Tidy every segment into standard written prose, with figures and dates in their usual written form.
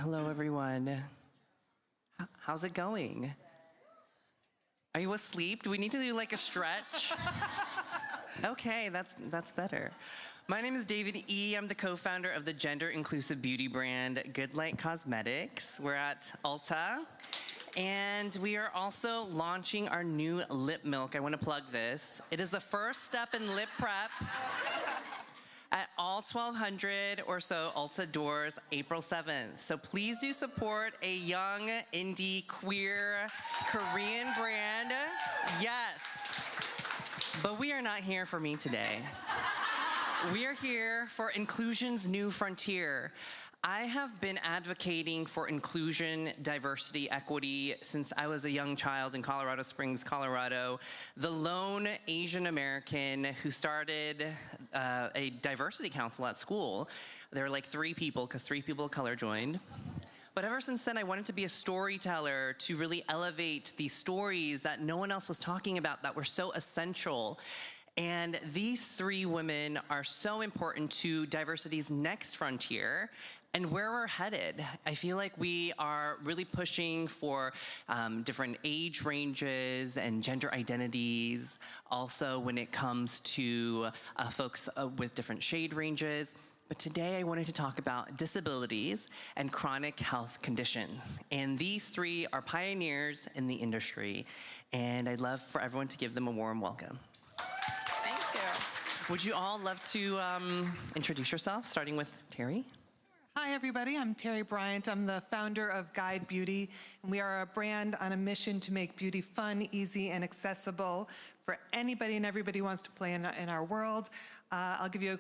Hello, everyone. How's it going? Are you asleep? Do we need to do like a stretch? Okay, that's better. My name is David E. I'm the co-founder of the gender-inclusive beauty brand Good Light Cosmetics. We're at Ulta, and we are also launching our new lip milk. I want to plug this. It is the first step in lip prep at all 1,200 or so Ulta doors, April 7th. So please do support a young, indie, queer, Korean brand. Yes. But we are not here for me today. We are here for inclusion's new frontier. I have been advocating for inclusion, diversity, equity since I was a young child in Colorado Springs, Colorado, the lone Asian American who started a diversity council at school. There were like 3 people, because 3 people of color joined. But ever since then, I wanted to be a storyteller to really elevate these stories that no one else was talking about that were so essential. And these 3 women are so important to diversity's next frontier and where we're headed. I feel like we are really pushing for different age ranges and gender identities. Also, when it comes to folks with different shade ranges. But today I wanted to talk about disabilities and chronic health conditions. And these 3 are pioneers in the industry. And I'd love for everyone to give them a warm welcome. Thank you. Would you all love to introduce yourself, starting with Terri? Hi, everybody. I'm Terri Bryant. I'm the founder of Guide Beauty, and we are a brand on a mission to make beauty fun, easy, and accessible for anybody and everybody who wants to play in our world. I'll give you a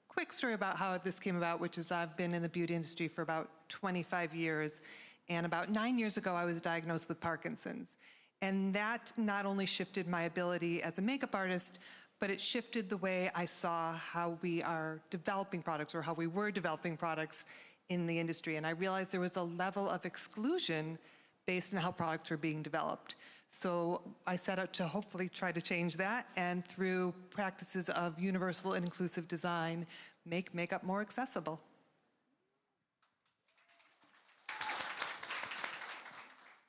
quick story about how this came about, which is I've been in the beauty industry for about 25 years, and about 9 years ago, I was diagnosed with Parkinson's. And that not only shifted my ability as a makeup artist, but it shifted the way I saw how we are developing products or how we were developing products in the industry. And I realized there was a level of exclusion based on how products were being developed. So I set out to hopefully try to change that, and through practices of universal and inclusive design, make makeup more accessible.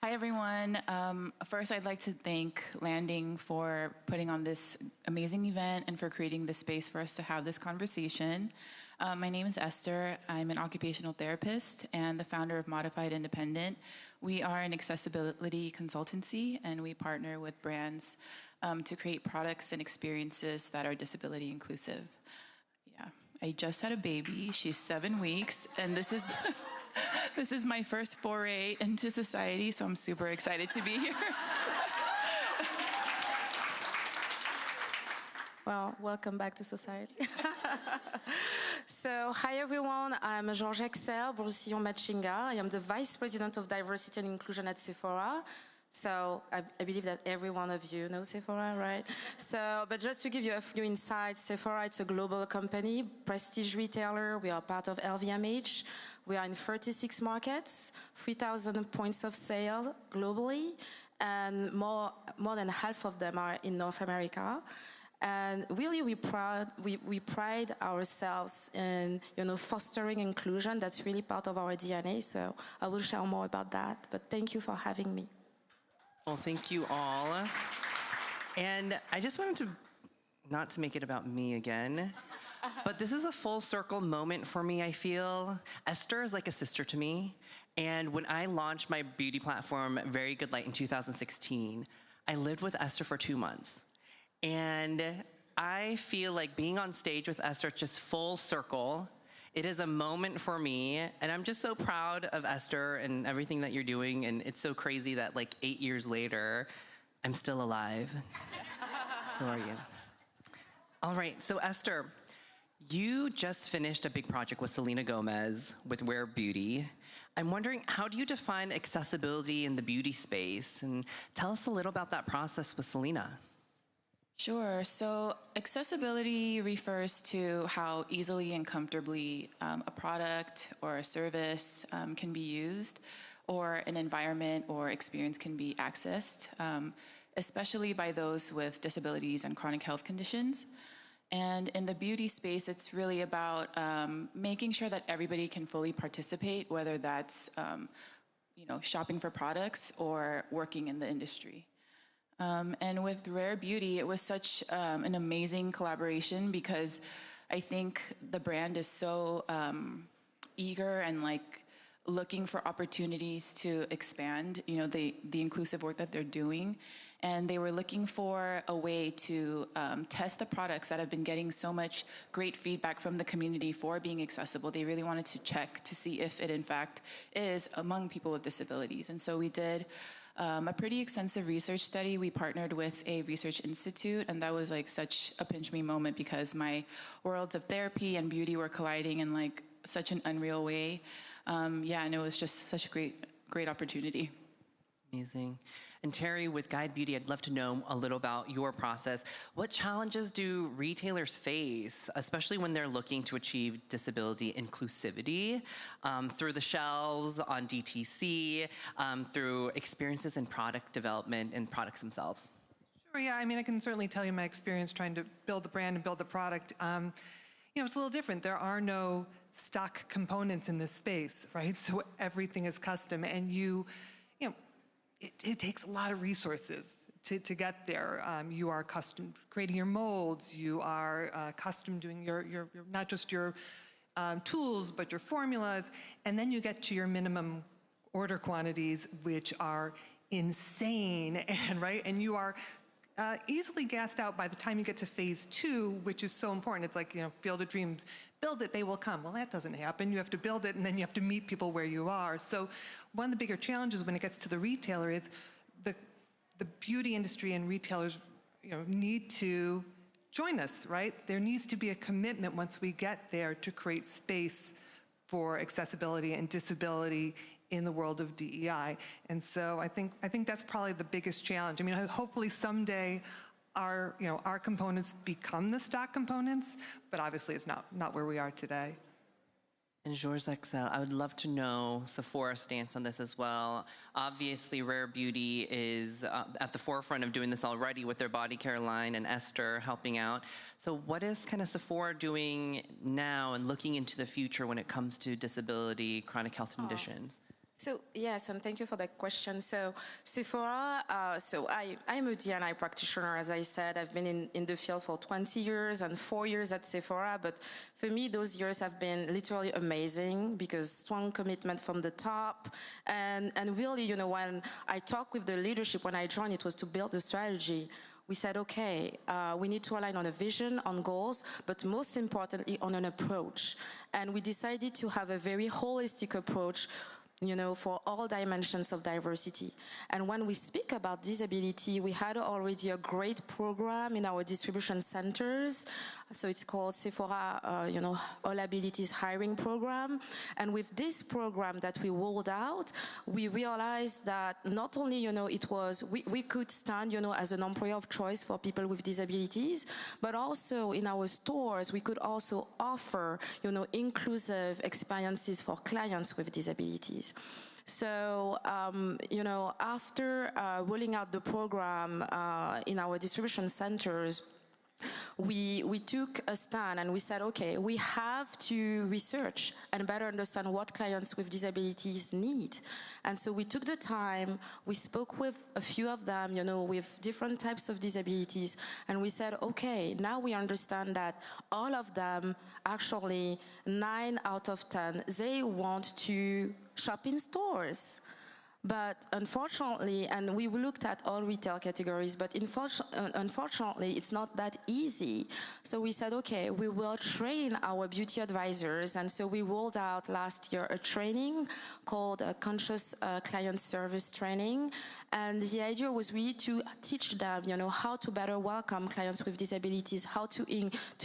Hi, everyone. First, I'd like to thank Landing for putting on this amazing event and for creating the space for us to have this conversation. My name is Esther. I'm an occupational therapist and the founder of Modified Independent. We are an accessibility consultancy, and we partner with brands to create products and experiences that are disability inclusive. Yeah, I just had a baby. She's 7 weeks, and this is this is my first foray into society, so I'm super excited to be here. Well, welcome back to society. So, hi everyone, I'm George-Axelle, Broussillon, Matschinga. I am the Vice President of Diversity and Inclusion at Sephora. So, I believe that every one of you knows Sephora, right? So, but just to give you a few insights, Sephora, it's a global company, prestige retailer. We are part of LVMH. We are in 36 markets, 3,000 points of sale globally, and more than half of them are in North America. And really, we pride ourselves in, fostering inclusion. That's really part of our DNA. So I will share more about that. But thank you for having me. Well, thank you all. And I just wanted to, not to make it about me again, but this is a full circle moment for me, I feel. Esther is like a sister to me. And when I launched my beauty platform, Very Good Light, in 2016, I lived with Esther for 2 months. And I feel like being on stage with Esther, just full circle, it is a moment for me. And I'm just so proud of Esther and everything that you're doing. And it's so crazy that like 8 years later, I'm still alive. So are you. All right, so Esther, you just finished a big project with Selena Gomez with Wear Beauty. I'm wondering, how do you define accessibility in the beauty space? And tell us a little about that process with Selena. Sure. So accessibility refers to how easily and comfortably a product or a service can be used, or an environment or experience can be accessed, especially by those with disabilities and chronic health conditions. And in the beauty space, it's really about making sure that everybody can fully participate, whether that's shopping for products or working in the industry. And with Rare Beauty, it was such an amazing collaboration because I think the brand is so eager and looking for opportunities to expand, the inclusive work that they're doing. And they were looking for a way to test the products that have been getting so much great feedback from the community for being accessible. They really wanted to check to see if it in fact is among people with disabilities. And so we did a pretty extensive research study. We partnered with a research institute, and that was such a pinch me moment because my worlds of therapy and beauty were colliding in such an unreal way. And it was just such a great opportunity. Amazing. And Terri, with Guide Beauty, I'd love to know a little about your process. What challenges do retailers face, especially when they're looking to achieve disability inclusivity through the shelves, on DTC, through experiences in product development and products themselves? Sure, yeah. I mean, I can certainly tell you my experience trying to build the brand and build the product. It's a little different. There are no stock components in this space, right? So everything is custom, and it takes a lot of resources to get there. You are custom creating your molds. You are custom doing your not just your tools, but your formulas. And then you get to your minimum order quantities, which are insane, and you are easily gassed out by the time you get to phase 2, which is so important. It's like, Field of Dreams, build it, they will come. Well, that doesn't happen. You have to build it, and then you have to meet people where you are. So one of the bigger challenges when it gets to the retailer is the beauty industry and retailers need to join us, right? There needs to be a commitment once we get there to create space for accessibility and disability in the world of DEI. And so I think that's probably the biggest challenge. I mean, hopefully someday our components become the stock components, but obviously it's not where we are today. And George-Axelle, I would love to know Sephora's stance on this as well. Obviously, Rare Beauty is at the forefront of doing this already with their body care line, and Esther helping out. So what is kind of Sephora doing now and looking into the future when it comes to disability, chronic health conditions? So yes, and thank you for that question. So Sephora, I'm a D&I practitioner, as I said. I've been in the field for 20 years and 4 years at Sephora, but for me, those years have been literally amazing because strong commitment from the top. And really, when I talked with the leadership when I joined, it was to build the strategy. We said, okay, we need to align on a vision, on goals, but most importantly, on an approach. And we decided to have a very holistic approach for all dimensions of diversity. And when we speak about disability, we had already a great program in our distribution centers. So it's called Sephora, All Abilities Hiring Program. And with this program that we rolled out, we realized that not only, we could stand, as an employer of choice for people with disabilities, but also in our stores, we could also offer, inclusive experiences for clients with disabilities. So, after rolling out the program in our distribution centers, we took a stand and we said, okay, we have to research and better understand what clients with disabilities need. And so we took the time, we spoke with a few of them, with different types of disabilities, and we said, okay, now we understand that all of them, actually 9 out of 10, they want to shop in stores. But unfortunately, and we looked at all retail categories, but unfortunately, it's not that easy. So we said, okay, we will train our beauty advisors. And so we rolled out last year a training called a Conscious Client Service Training. And the idea was really to teach them, how to better welcome clients with disabilities, how to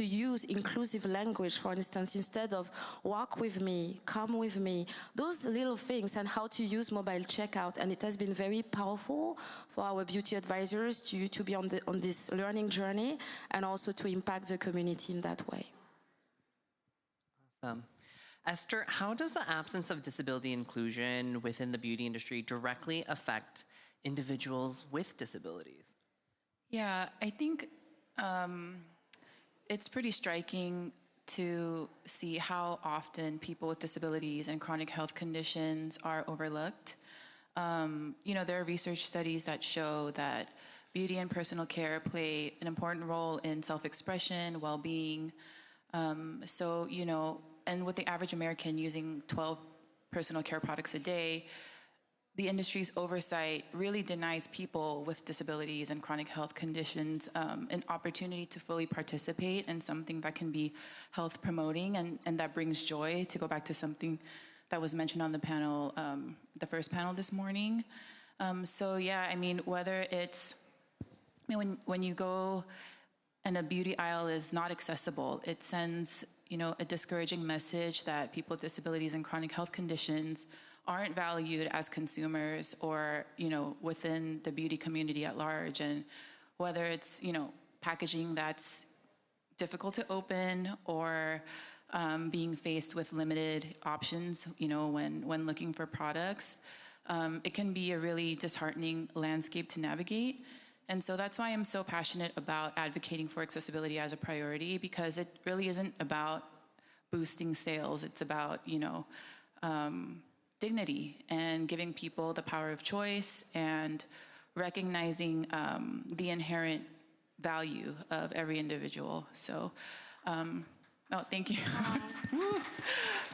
use inclusive language, for instance, instead of walk with me, come with me, those little things, and how to use mobile checkout. And it has been very powerful for our beauty advisors to be on this learning journey and also to impact the community in that way. Awesome. Esther, how does the absence of disability inclusion within the beauty industry directly affect individuals with disabilities? Yeah, I think it's pretty striking to see how often people with disabilities and chronic health conditions are overlooked. There are research studies that show that beauty and personal care play an important role in self-expression, well-being. And with the average American using 12 personal care products a day, the industry's oversight really denies people with disabilities and chronic health conditions an opportunity to fully participate in something that can be health promoting and that brings joy, to go back to something that was mentioned on the panel, the first panel this morning. Whether it's, when you go and a beauty aisle is not accessible, it sends, a discouraging message that people with disabilities and chronic health conditions aren't valued as consumers or, within the beauty community at large. And whether it's, packaging that's difficult to open or being faced with limited options, when looking for products, it can be a really disheartening landscape to navigate. And so that's why I'm so passionate about advocating for accessibility as a priority, because it really isn't about boosting sales. It's about, dignity and giving people the power of choice and recognizing the inherent value of every individual. So, thank you.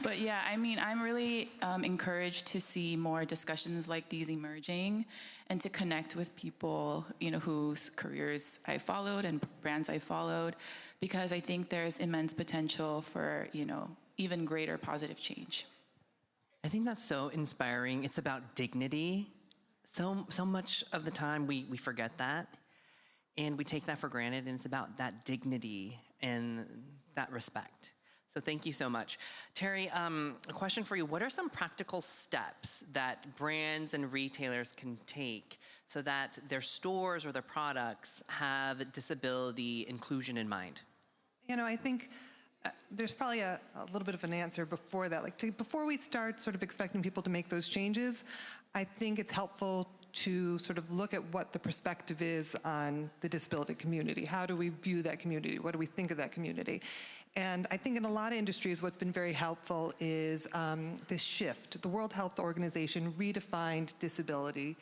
But yeah, I'm really encouraged to see more discussions like these emerging and to connect with people, whose careers I followed and brands I followed, because I think there's immense potential for, even greater positive change. I think that's so inspiring. It's about dignity. So much of the time we forget that and we take that for granted, and it's about that dignity and that respect. So thank you so much. Terri, a question for you. What are some practical steps that brands and retailers can take so that their stores or their products have disability inclusion in mind? I think there's probably a little bit of an answer before that. Before we start sort of expecting people to make those changes, I think it's helpful to sort of look at what the perspective is on the disability community. How do we view that community? What do we think of that community? And I think in a lot of industries, what's been very helpful is this shift. The World Health Organization redefined disability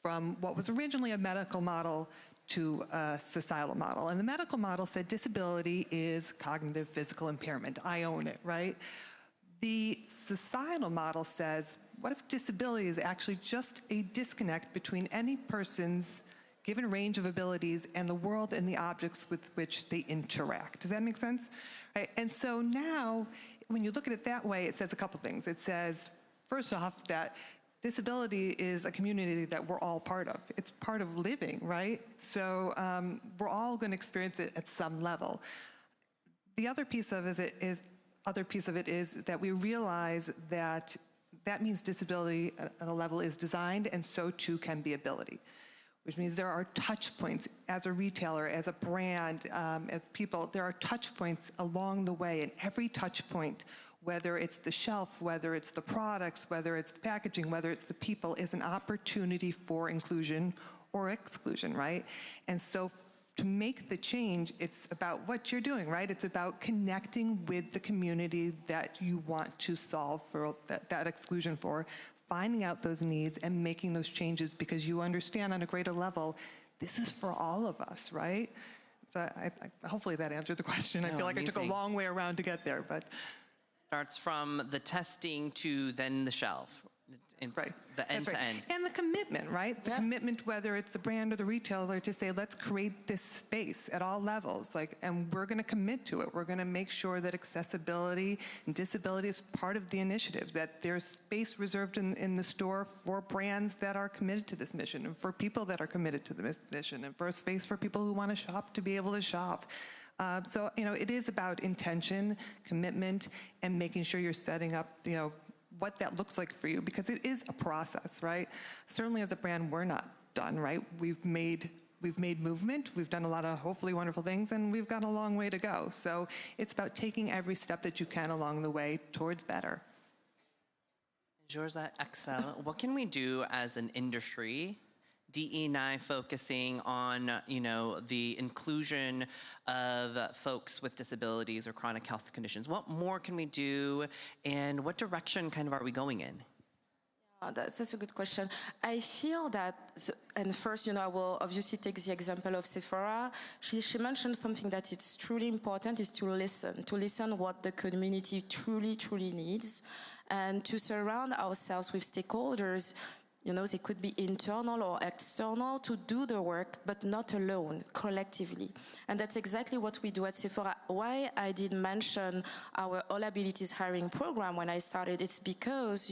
from what was originally a medical model to a societal model. And the medical model said disability is cognitive physical impairment. I own it, right? The societal model says, what if disability is actually just a disconnect between any person's given range of abilities and the world and the objects with which they interact? Does that make sense? Right? And so now, when you look at it that way, it says a couple things. It says, first off, that disability is a community that we're all part of. It's part of living, right? So we're all going to experience it at some level. The other piece of it is that we realize that means disability at a level is designed, and so too can be ability, which means there are touch points as a retailer, as a brand, as people. There are touch points along the way, and every touch point, whether it's the shelf, whether it's the products, whether it's the packaging, whether it's the people, is an opportunity for inclusion or exclusion, right? And so to make the change, it's about what you're doing, right? It's about connecting with the community that you want to solve for that exclusion for, finding out those needs and making those changes because you understand on a greater level, this is for all of us, right? So hopefully that answered the question. I feel like I took a long way around to get there, but. Starts from the testing to then the shelf. It's right. The end to end. And the commitment, right? The commitment, whether it's the brand or the retailer, to say, let's create this space at all levels. And we're going to commit to it. We're going to make sure that accessibility and disability is part of the initiative, that there's space reserved in the store for brands that are committed to this mission, and for people that are committed to this mission, and for a space for people who want to shop to be able to shop. So, it is about intention, commitment, and making sure you're setting up, what that looks like for you, because it is a process, right? Certainly as a brand, we're not done, right? We've made movement, we've done a lot of hopefully wonderful things, and we've got a long way to go. So it's about taking every step that you can along the way towards better. George-Axelle, what can we do as an industry DE&I focusing on, the inclusion of folks with disabilities or chronic health conditions. What more can we do, and what direction kind of are we going in? That's a good question. I feel that, and first, I will obviously take the example of Sephora. She mentioned something that it's truly important is to listen what the community truly, truly needs, and to surround ourselves with stakeholders. They could be internal or external to do the work, but not alone, collectively. And that's exactly what we do at Sephora. Why I did mention our All Abilities hiring program when I started, it's because,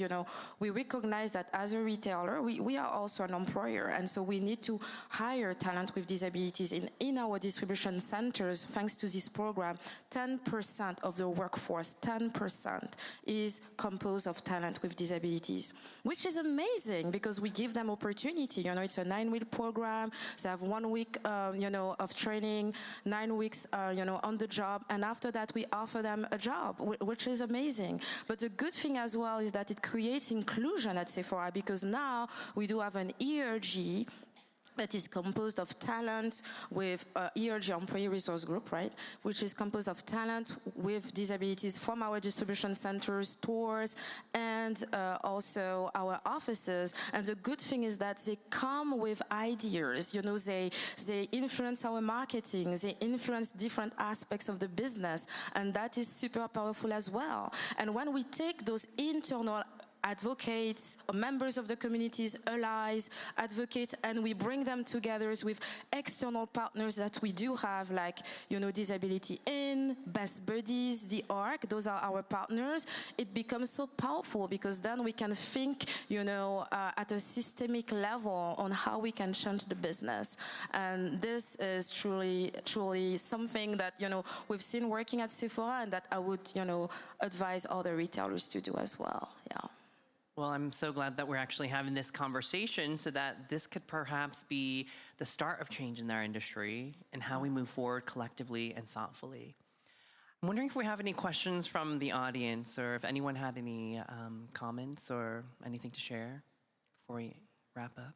we recognize that as a retailer, we are also an employer. And so we need to hire talent with disabilities. In our distribution centers, thanks to this program, 10% of the workforce, 10% is composed of talent with disabilities, which is amazing because we give them opportunity. It's a 9-week program. They have 1 week, of training, 9 weeks, on the job. And after that, we offer them a job, which is amazing. But the good thing as well is that it creates inclusion at Sephora because now we do have an ERG that is composed of talent with ERG Employee Resource Group, right? Which is composed of talent with disabilities from our distribution centers, stores, and also our offices. And the good thing is that they come with ideas. They influence our marketing. They influence different aspects of the business. And that is super powerful as well. And when we take those internal advocates, members of the communities, allies, advocates, and we bring them together with external partners that we do have, like, Disability In, Best Buddies, the ARC, those are our partners. It becomes so powerful because then we can think, at a systemic level on how we can change the business. And this is truly, truly something that, we've seen working at Sephora and that I would, advise other retailers to do as well, yeah. Well, I'm so glad that we're actually having this conversation so that this could perhaps be the start of change in our industry and how we move forward collectively and thoughtfully. I'm wondering if we have any questions from the audience or if anyone had any comments or anything to share before we wrap up.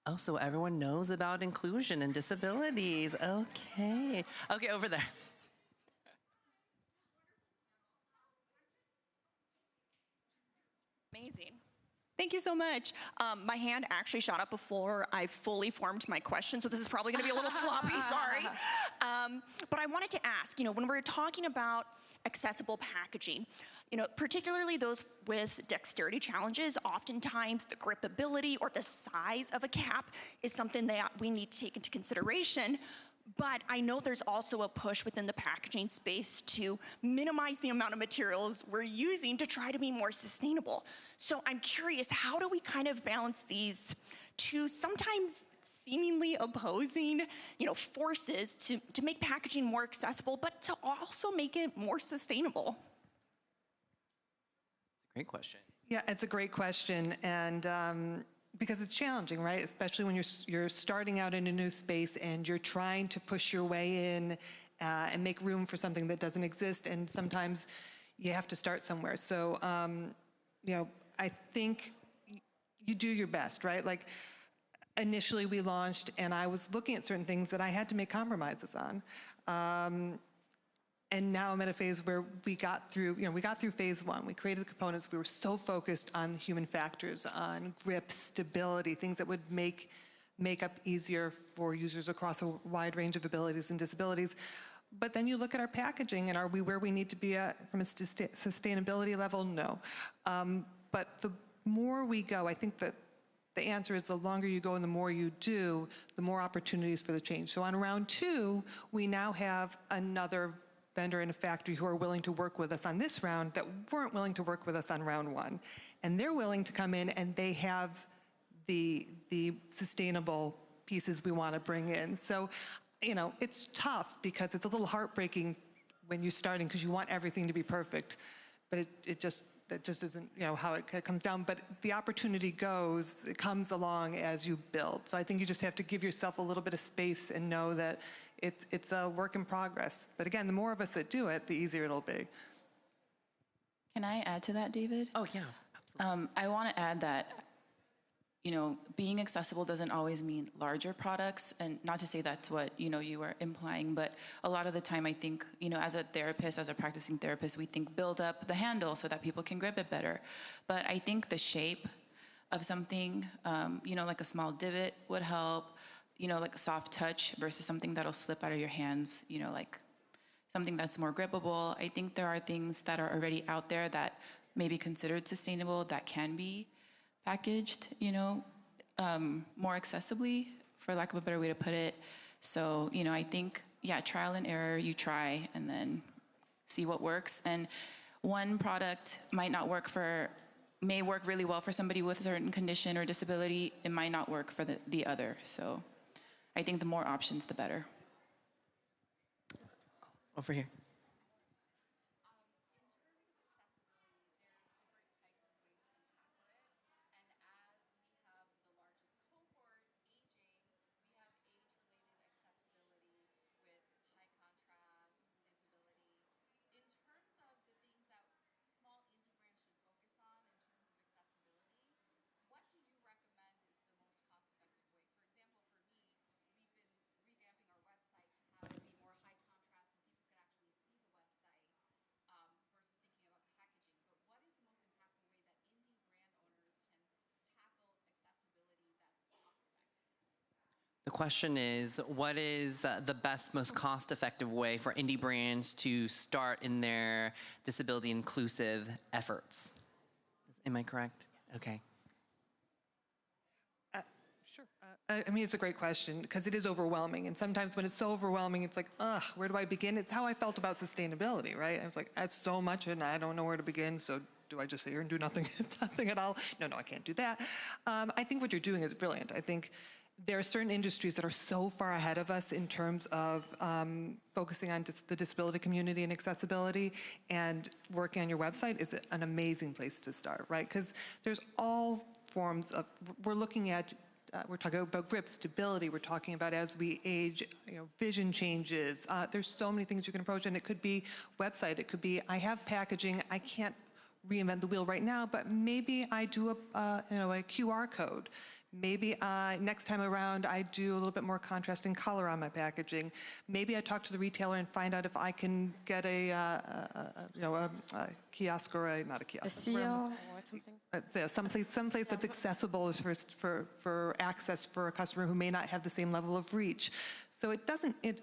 Oh, so everyone knows about inclusion and disabilities. Okay. Okay, over there. Amazing. Thank you so much. My hand actually shot up before I fully formed my question, so this is probably going to be a little sloppy, sorry. But I wanted to ask, when we're talking about accessible packaging, particularly those with dexterity challenges, oftentimes the gripability or the size of a cap is something that we need to take into consideration. But I know there's also a push within the packaging space to minimize the amount of materials we're using to try to be more sustainable. So I'm curious, how do we kind of balance these two sometimes seemingly opposing, forces to make packaging more accessible, but to also make it more sustainable? It's a great question. Yeah, it's a great question. And because it's challenging, right? Especially when you're starting out in a new space and you're trying to push your way in and make room for something that doesn't exist. And sometimes you have to start somewhere. So, I think you do your best, right? Like initially we launched and I was looking at certain things that I had to make compromises on. And now I'm at a phase where we got through phase one. We created the components. We were so focused on human factors, on grip, stability, things that would make up easier for users across a wide range of abilities and disabilities. But then you look at our packaging, and are we where we need to be at from a sustainability level? No. But the more we go, I think that the answer is the longer you go and the more you do, the more opportunities for the change. So on round 2, we now have another vendor in a factory who are willing to work with us on this round that weren't willing to work with us on round 1. And they're willing to come in and they have the sustainable pieces we want to bring in. So, it's tough because it's a little heartbreaking when you're starting because you want everything to be perfect, but that just isn't, how it comes down. But the opportunity it comes along as you build. So I think you just have to give yourself a little bit of space and know that it's a work in progress. But again, the more of us that do it, the easier it'll be. Can I add to that, David? Oh, yeah, absolutely. I want to add that, being accessible doesn't always mean larger products, and not to say that's what, you were implying, but a lot of the time I think, as a therapist, as a practicing therapist, we think build up the handle so that people can grip it better. But I think the shape of something, like a small divot would help, like a soft touch versus something that'll slip out of your hands, like something that's more grippable. I think there are things that are already out there that may be considered sustainable that can be packaged, more accessibly, for lack of a better way to put it. So, I think, trial and error, you try and then see what works. And one product may work really well for somebody with a certain condition or disability. It might not work for the other. So I think the more options, the better. Over here. The question is, what is the best, most cost-effective way for indie brands to start in their disability inclusive efforts? Am I correct? Okay. Sure. I mean, it's a great question because it is overwhelming. And sometimes when it's so overwhelming, it's like, ugh, where do I begin? It's how I felt about sustainability, right? I was like, that's so much and I don't know where to begin. So do I just sit here and do nothing, nothing at all? No, I can't do that. I think what you're doing is brilliant. I think there are certain industries that are so far ahead of us in terms of focusing on the disability community and accessibility, and working on your website is an amazing place to start, right? Because there's all forms of, we're looking at, we're talking about grip, stability, we're talking about as we age, vision changes. There's so many things you can approach, and it could be website, it could be, I have packaging, I can't reinvent the wheel right now, but maybe I do a QR code. Maybe next time around I do a little bit more contrast and color on my packaging. Maybe I talk to the retailer and find out if I can get a kiosk or not a kiosk. A seal or something? Someplace that's accessible for access for a customer who may not have the same level of reach. So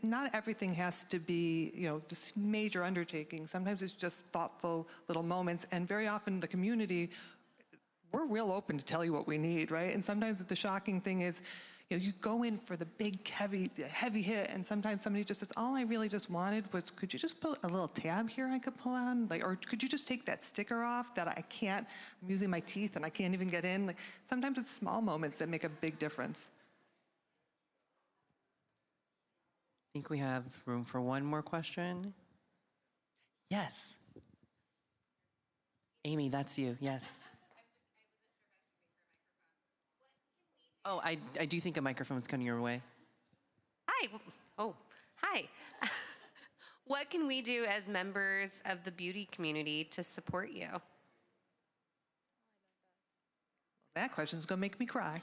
not everything has to be, this major undertaking. Sometimes it's just thoughtful little moments, and very often the community, we're real open to tell you what we need, right? And sometimes the shocking thing is, you go in for the big, heavy hit, and sometimes somebody just says, all I really just wanted was, could you just put a little tab here I could pull on? Or could you just take that sticker off that I can't, I'm using my teeth and I can't even get in? Sometimes it's small moments that make a big difference. I think we have room for one more question. Yes. Amy, that's you, yes. Oh, I do think a microphone's coming your way. Hi. Oh, hi. What can we do as members of the beauty community to support you? That question's gonna make me cry.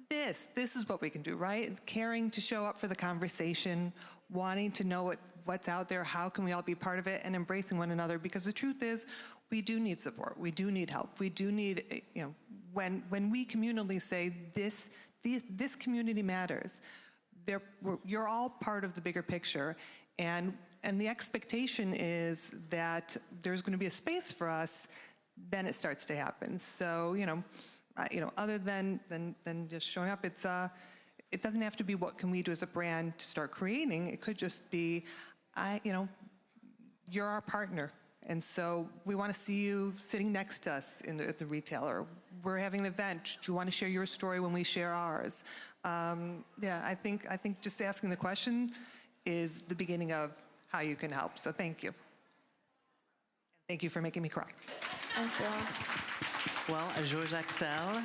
This is what we can do, right? It's caring to show up for the conversation, wanting to know what's out there, how can we all be part of it, and embracing one another, because the truth is, we do need support, we do need help, we do need, when we communally say this community matters, you're all part of the bigger picture, and the expectation is that there's going to be a space for us, then it starts to happen. So, other than just showing up, it doesn't have to be what can we do as a brand to start creating. It could just be, you're our partner. And so we want to see you sitting next to us at the retailer. We're having an event. Do you want to share your story when we share ours? I think just asking the question is the beginning of how you can help. So thank you. And thank you for making me cry. Thank you. Well, George-Axelle,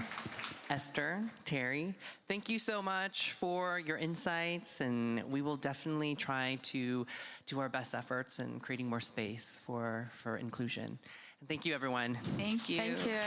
Esther, Terri, thank you so much for your insights, and we will definitely try to do our best efforts in creating more space for inclusion. And thank you, everyone. Thank you. Thank you.